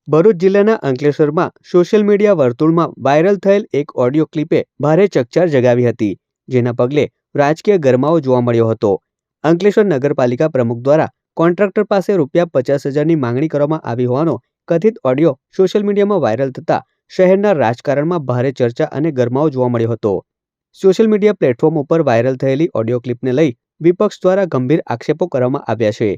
ભરૂચ જિલ્લાના અંકલેશ્વરમાં social media વર્તુળમાં વાયરલ થયેલ એક ઓડિયો ક્લિપે ભારે ચકચાર જગાવી હતી, જેના પગલે રાજકીય ગરમાવો જોવા મળ્યો હતો. અંકલેશ્વર નગરપાલિકા પ્રમુખ દ્વારા કોન્ટ્રાક્ટર પાસે ₹50,000ની માંગણી કરવામાં આવી હોવાનો કથિત ઓડિયો સોશિયલ મીડિયામાં વાયરલ થતા શહેરના રાજકારણમાં ભારે ચર્ચા અને ગરમાવો જોવા મળ્યો હતો. સોશિયલ મીડિયા પ્લેટફોર્મ ઉપર વાયરલ થયેલી ઓડિયો ક્લિપને લઈ વિપક્ષ દ્વારા ગંભીર આક્ષેપો કરવામાં આવ્યા છે.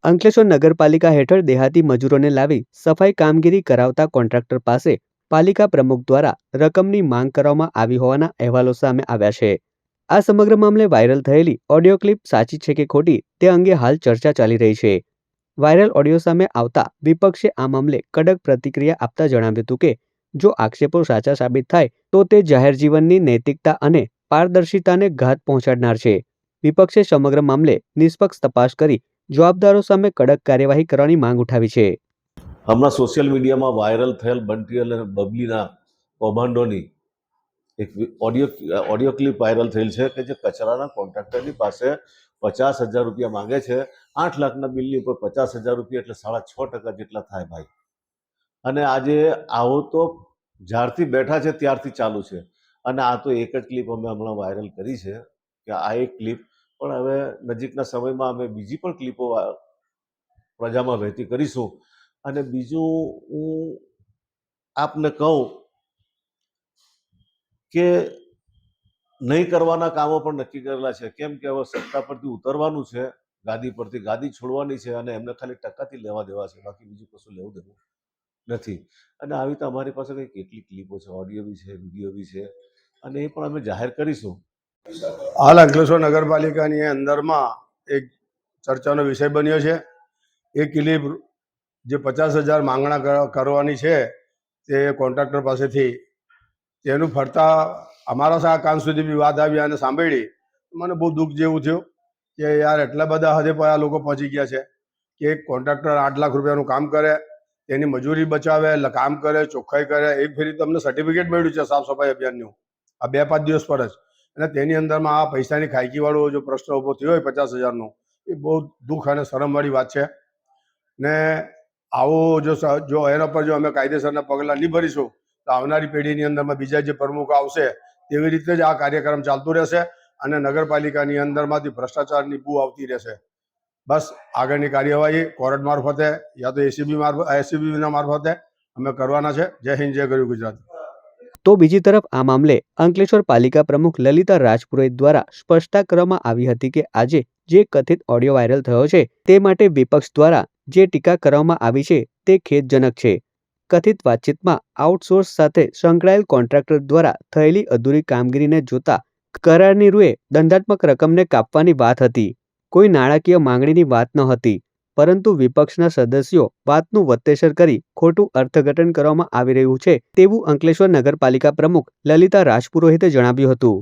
અંકલેશ્વર નગરપાલિકા હેઠળ દેહાતી મજૂરોને લાવી સફાઈ કામગીરી કરાવતા કોન્ટ્રાક્ટર પાસે પાલિકા પ્રમુખ દ્વારા રકમની માંગ કરવામાં આવી હોવાના અહેવાલો સામે આવ્યા છે. આ સમગ્ર મામલે વાયરલ થયેલી ઓડિયો ક્લિપ સાચી છે કે ખોટી તે અંગે હાલ ચર્ચા ચાલી રહી છે. વાયરલ ઓડિયો સામે આવતા વિપક્ષે આ મામલે કડક પ્રતિક્રિયા આપતા જણાવ્યું હતું કે જો આક્ષેપો સાચા સાબિત થાય તો તે જાહેર જીવનની નૈતિકતા અને પારદર્શિતાને ઘાત પહોંચાડનાર છે. વિપક્ષે સમગ્ર મામલે નિષ્પક્ષ તપાસ કરી જવાબદારો સામે કડક કાર્યવાહી કરવાની માંગ ઉઠાવી છે. હમણાં સોશિયલ મીડિયામાં વાયરલ થયેલ બંટી અને બબલીના કૌભાંડોની એક ઓડિયો ક્લિપ વાયરલ થયેલ છે કે જે કચરાના કોન્ટ્રાક્ટરની પાસે ₹50,000 માંગે છે. 8 લાખના બિલની ઉપર ₹50,000 એટલે 6.5% જેટલા થાય ભાઈ. અને આજે આવો તો જ્યારથી બેઠા છે ત્યારથી ચાલુ છે. અને આ તો એક જ ક્લિપ અમે હમણાં વાયરલ કરી છે કે આ એક ક્લિપ, પણ હવે નજીકના સમયમાં અમે બીજી પણ ક્લિપો પ્રજામાં વહેતી કરીશું. અને બીજું હું આપને કહું કે નહીં કરવાના કામો પણ નક્કી કરેલા છે. કેમ કે હવે સત્તા પરથી ઉતરવાનું છે, ગાદી પરથી ગાદી છોડવાની છે અને એમને ખાલી ટકાથી લેવા દેવા છે, બાકી બીજું કશું લેવું દેવું નથી. અને આવી તો અમારી પાસે કંઈ કેટલી ક્લિપો છે, ઓડિયો બી છે, વિડીયો બી છે, અને એ પણ અમે જાહેર કરીશું. હાલ અંકલેશ્વર નગરપાલિકાની અંદરમાં એક ચર્ચાનો વિષય બન્યો છે. એ ક્લિપ જે 50,000 માંગણા કરવાની છે તે કોન્ટ્રાક્ટર પાસેથી, તેનું ફરતા અમારા કાન સુધી બી વાત આવી અને સાંભળી મને બહુ દુઃખ જેવું થયું કે યાર એટલા બધા હદે પર આ લોકો પહોંચી ગયા છે કે એક કોન્ટ્રાક્ટર 8 લાખ રૂપિયાનું કામ કરે, તેની મજૂરી બચાવે, કામ કરે, ચોખ્ખાઈ કરે. એક ફેરી તમને સર્ટિફિકેટ મળ્યું છે સાફ સફાઈ અભિયાનનું, આ 2-5 દિવસ પર જ, અને તેની અંદરમાં આ પૈસાની ખાયકીવાળો જો પ્રશ્ન ઊભો થયો હોય 50,000નો, એ બહુ દુઃખ અને શરમવાળી વાત છે. ને આવો જો એના પર જો અમે કાયદેસરના પગલાં નહીં ભરીશું તો આવનારી પેઢીની અંદરમાં બીજા જે પ્રમુખ આવશે તેવી રીતે જ આ કાર્યક્રમ ચાલતું રહેશે અને નગરપાલિકાની અંદરમાંથી ભ્રષ્ટાચારની બૂ આવતી રહેશે. બસ આગળની કાર્યવાહી કોર્ટ મારફતે યા તો એસીબીના મારફતે અમે કરવાના છે. જય હિન્દ, જય ગરવી ગુજરાત. તો બીજી તરફ આ મામલે અંકલેશ્વર પાલિકા પ્રમુખ લલિતા રાજપુરોહિત દ્વારા સ્પષ્ટતા કરવામાં આવી હતી કે આજે જે કથિત ઓડિયો વાયરલ થયો છે તે માટે વિપક્ષ દ્વારા જે ટીકા કરવામાં આવી છે તે ખેદજનક છે. કથિત વાતચીતમાં આઉટસોર્સ સાથે સંકળાયેલ કોન્ટ્રાક્ટર દ્વારા થયેલી અધૂરી કામગીરીને જોતા કરારની રૂએ દંડાત્મક રકમને કાપવાની વાત હતી. કોઈ નાણાકીય માંગણીની વાત ન હતી, પરંતુ વિપક્ષના સદસ્યો વાતનું વત્તેસર કરી ખોટું અર્થઘટન કરવામાં આવી રહ્યું છે તેવું અંકલેશ્વર નગરપાલિકા પ્રમુખ લલિતા રાજપુરોહિતે જણાવ્યું હતું.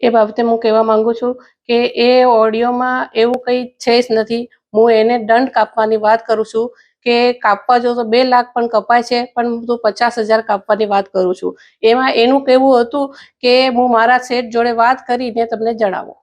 એ બાબતે હું કહેવા માંગુ છું કે એ ઓડિયોમાં એવું કંઈ છે જ નથી. હું એને દંડ કાપવાની વાત કરું છું કે કાપવા જો તો 2 લાખ પણ કપાય છે, પણ હું 50,000 કાપવાની વાત કરું છું. એમાં એનું કહેવું હતું કે હું મારા શેઠ જોડે વાત કરીને તમને જણાવું.